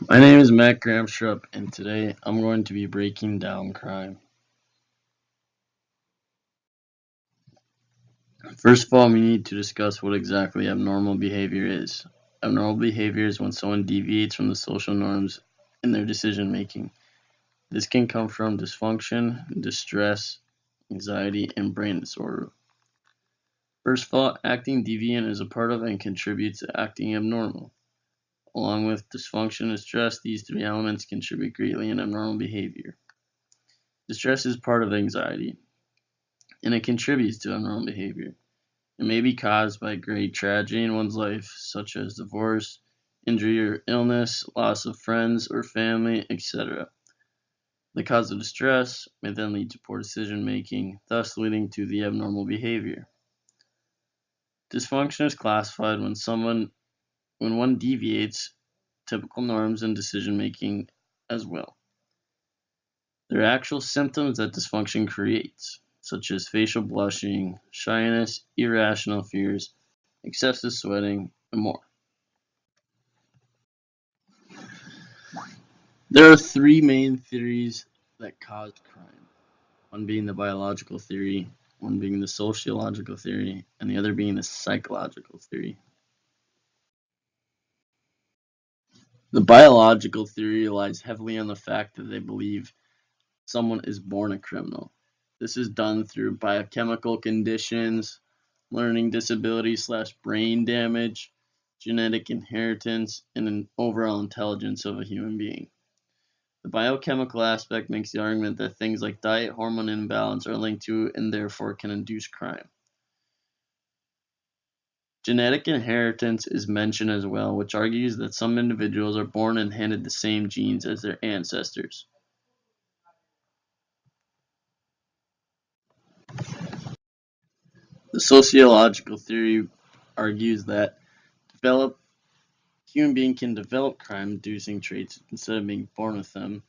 My name is Matt Gramstrup, and today I'm going to be breaking down crime. First of all, we need to discuss what exactly abnormal behavior is. Abnormal behavior is when someone deviates from the social norms in their decision making. This can come from dysfunction, distress, anxiety, and brain disorder. First of all, acting deviant is a part of and contributes to acting abnormal. Along with dysfunction and stress, these three elements contribute greatly in abnormal behavior. Distress is part of anxiety, and it contributes to abnormal behavior. It may be caused by great tragedy in one's life, such as divorce, injury or illness, loss of friends or family, etc. The cause of distress may then lead to poor decision making, thus leading to the abnormal behavior. Dysfunction is classified when one deviates typical norms in decision making as well. There are actual symptoms that dysfunction creates, such as facial blushing, shyness, irrational fears, excessive sweating, and more. There are three main theories that caused crime, one being the biological theory, one being the sociological theory, and the other being the psychological theory. The biological theory relies heavily on the fact that they believe someone is born a criminal. This is done through biochemical conditions, learning disability/brain damage, genetic inheritance, and an overall intelligence of a human being. The biochemical aspect makes the argument that things like diet hormone imbalance are linked to and therefore can induce crime. Genetic inheritance is mentioned as well, which argues that some individuals are born and handed the same genes as their ancestors. The sociological theory argues that develop human being can develop crime-inducing traits instead of being born with them.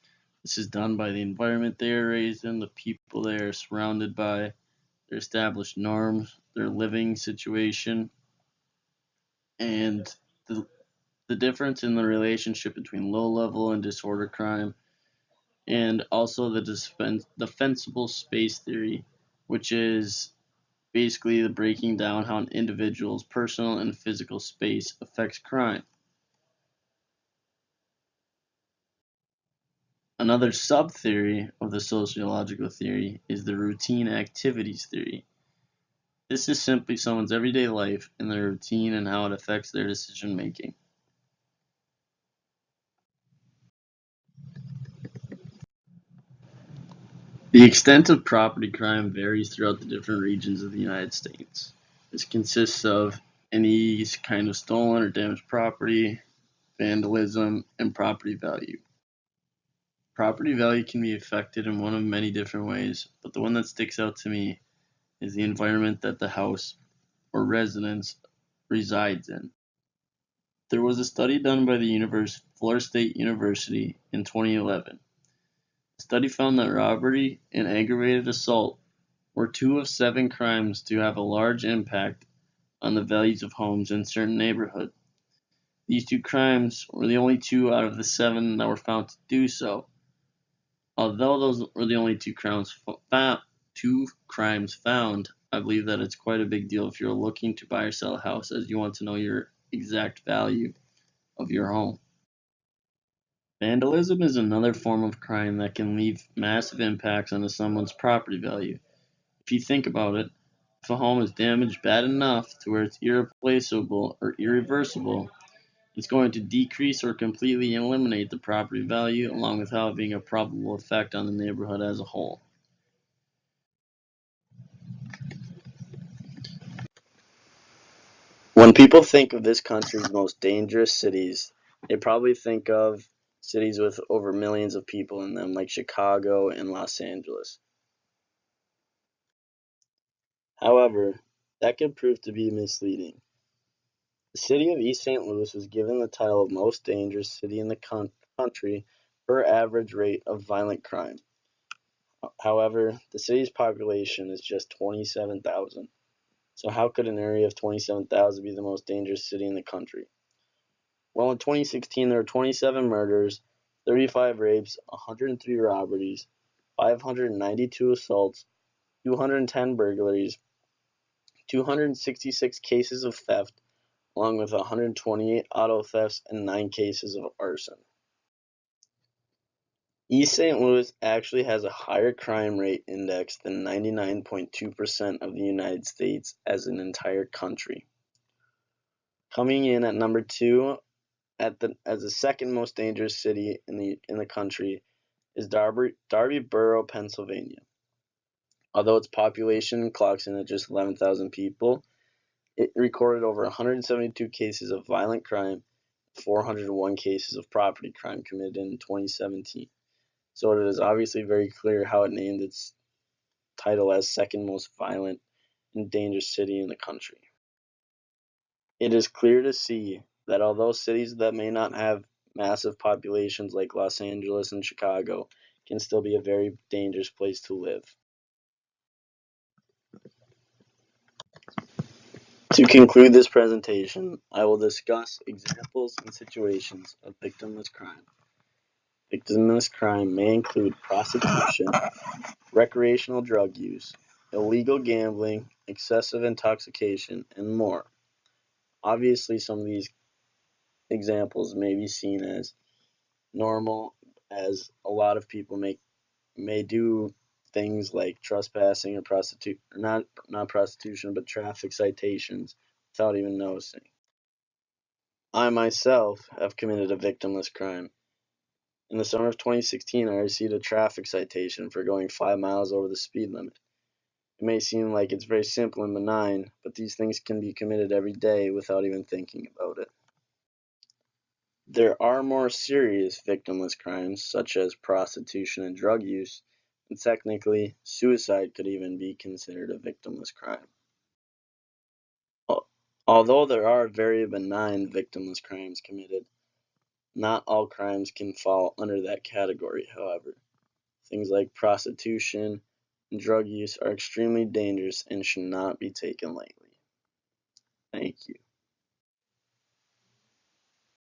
This is done by the environment they are raised in, the people they are surrounded by, their established norms, their living situation, and the difference in the relationship between low-level and disorder crime, and also the defensible space theory, which is basically the breaking down how an individual's personal and physical space affects crime. Another sub-theory of the sociological theory is the routine activities theory. This is simply someone's everyday life and their routine and how it affects their decision making. The extent of property crime varies throughout the different regions of the United States. This consists of any kind of stolen or damaged property, vandalism, and property value. Property value can be affected in one of many different ways, but the one that sticks out to me is the environment that the house or residence resides in. There was a study done by the Florida State University in 2011. The study found that robbery and aggravated assault were two of seven crimes to have a large impact on the values of homes in certain neighborhoods. These two crimes were the only two out of the seven that were found to do so. Although those were the only two crimes found, I believe that it's quite a big deal if you're looking to buy or sell a house, as you want to know your exact value of your home. Vandalism is another form of crime that can leave massive impacts on someone's property value. If you think about it, if a home is damaged bad enough to where it's irreplaceable or irreversible, it's going to decrease or completely eliminate the property value, along with having a probable effect on the neighborhood as a whole. When people think of this country's most dangerous cities, they probably think of cities with over millions of people in them, like Chicago and Los Angeles. However, that could prove to be misleading. The city of East St. Louis was given the title of most dangerous city in the country per average rate of violent crime. However, the city's population is just 27,000. So how could an area of 27,000 be the most dangerous city in the country? Well, in 2016, there were 27 murders, 35 rapes, 103 robberies, 592 assaults, 210 burglaries, 266 cases of theft, along with 128 auto thefts and 9 cases of arson. East St. Louis actually has a higher crime rate index than 99.2% of the United States as an entire country. Coming in at number 2 as the second most dangerous city in the country is Darby Borough, Pennsylvania. Although its population clocks in at just 11,000 people, it recorded over 172 cases of violent crime, 401 cases of property crime committed in 2017. So it is obviously very clear how it named its title as second most violent and dangerous city in the country. It is clear to see that although cities that may not have massive populations like Los Angeles and Chicago can still be a very dangerous place to live. To conclude this presentation, I will discuss examples and situations of victimless crime. Victimless crime may include prostitution, recreational drug use, illegal gambling, excessive intoxication, and more. Obviously, some of these examples may be seen as normal, as a lot of people may do things like trespassing or not prostitution, but traffic citations without even noticing. I myself have committed a victimless crime. In the summer of 2016, I received a traffic citation for going 5 miles over the speed limit. It may seem like it's very simple and benign, but these things can be committed every day without even thinking about it. There are more serious victimless crimes, such as prostitution and drug use, and technically, suicide could even be considered a victimless crime. Although there are very benign victimless crimes committed, not all crimes can fall under that category, however. Things like prostitution and drug use are extremely dangerous and should not be taken lightly.